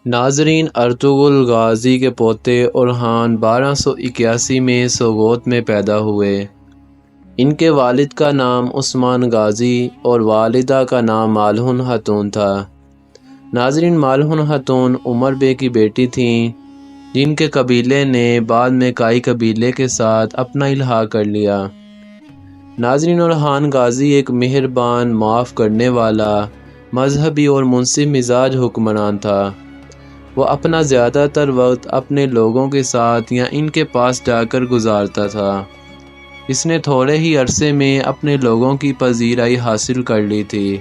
ناظرین، Ertugrul Ghazi کے پوتے اورحان 1281 میں سوگوت میں پیدا ہوئے۔ ان کے والد کا نام عثمان غازی اور والدہ کا نام مالہن خاتون تھا۔ ناظرین، مالہن خاتون عمر بے کی بیٹی تھیں، جن کے قبیلے نے بعد میں کائی قبیلے کے ساتھ اپنا الحاق کر لیا۔ ناظرین، اورحان غازی ایک مہربان، معاف کرنے والا، مذہبی اور منصف مزاج حکمران تھا۔ وہ اپنا زیادہ تر وقت اپنے لوگوں کے ساتھ یا ان کے پاس جا کر گزارتا تھا۔ اس نے تھوڑے ہی عرصے میں اپنے لوگوں کی پذیرائی حاصل کر لی تھی۔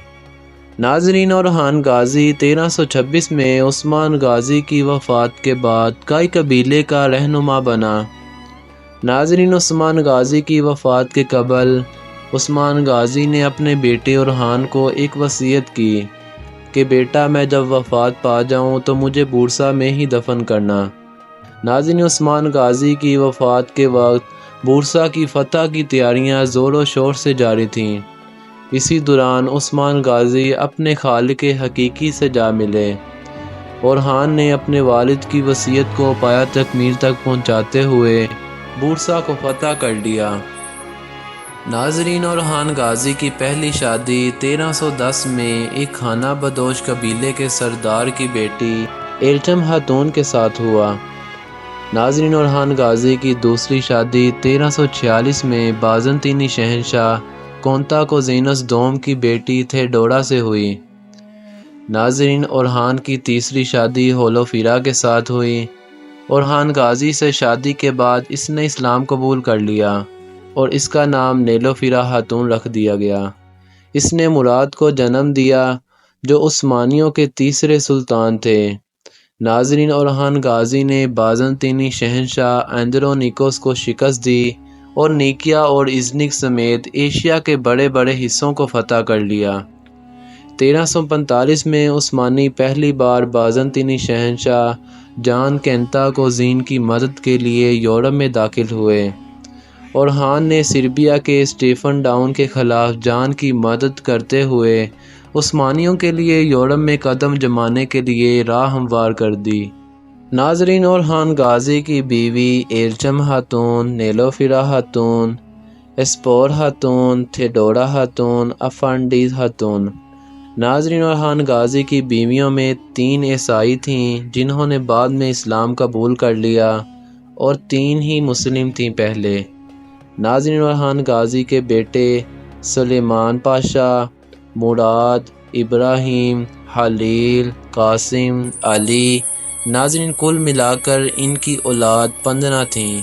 ناظرین، اورحان غازی 1326 میں عثمان غازی کی وفات کے بعد کائی قبیلے کا رہنما بنا۔ ناظرین، عثمان غازی کی وفات کے قبل عثمان غازی نے اپنے بیٹے اورحان کو ایک وصیت کی کہ بیٹا، میں جب وفات پا جاؤں تو مجھے بورسا میں ہی دفن کرنا۔ ناظرین، عثمان غازی کی وفات کے وقت بورسا کی فتح کی تیاریاں زور و شور سے جاری تھیں۔ اسی دوران عثمان غازی اپنے خالق حقیقی سے جا ملے۔ اورحان نے اپنے والد کی وصیت کو پایہ تکمیل تک پہنچاتے ہوئے بورسا کو فتح کر لیا۔ ناظرین، اورحان غازی کی پہلی شادی 1310 میں ایک خانہ بدوش قبیلے کے سردار کی بیٹی ایلچم خاتون کے ساتھ ہوا۔ ناظرین، اورحان غازی کی دوسری شادی 1346 میں بازنطینی شہنشاہ کونتاکوزینس دوم کی بیٹی تھیوڈورا سے ہوئی۔ ناظرین، اورحان کی تیسری شادی ہولوفیرا کے ساتھ ہوئی۔ اورحان غازی سے شادی کے بعد اس نے اسلام قبول کر لیا اور اس کا نام نیلوفیرا خاتون رکھ دیا گیا۔ اس نے مراد کو جنم دیا، جو عثمانیوں کے تیسرے سلطان تھے۔ ناظرین، اورحان غازی نے بازنطینی شہنشاہ اندرونیکوس کو شکست دی اور نیکیا اور ازنک سمیت ایشیا کے بڑے بڑے حصوں کو فتح کر لیا۔ 1345 میں عثمانی پہلی بار بازنطینی شہنشاہ جان کینتاکوزین کی مدد کے لیے یورپ میں داخل ہوئے۔ اورحان نے سربیا کے اسٹیفن ڈاؤن کے خلاف جان کی مدد کرتے ہوئے عثمانیوں کے لیے یورپ میں قدم جمانے کے لیے راہ ہموار کر دی۔ ناظرین، اورحان غازی کی بیوی ایلچم خاتون، نیلوفیرا خاتون، اسپور خاتون، تھیوڈورا خاتون، افانڈیز خاتون۔ ناظرین، اورحان غازی کی بیویوں میں 3 عیسائی تھیں جنہوں نے بعد میں اسلام قبول کر لیا اور 3 ہی مسلم تھیں پہلے۔ ناظرین، اورحان غازی کے بیٹے سلیمان پاشا، مراد، ابراہیم، خلیل، قاسم، علی۔ ناظرین، کل ملا کر ان کی اولاد 15 تھیں۔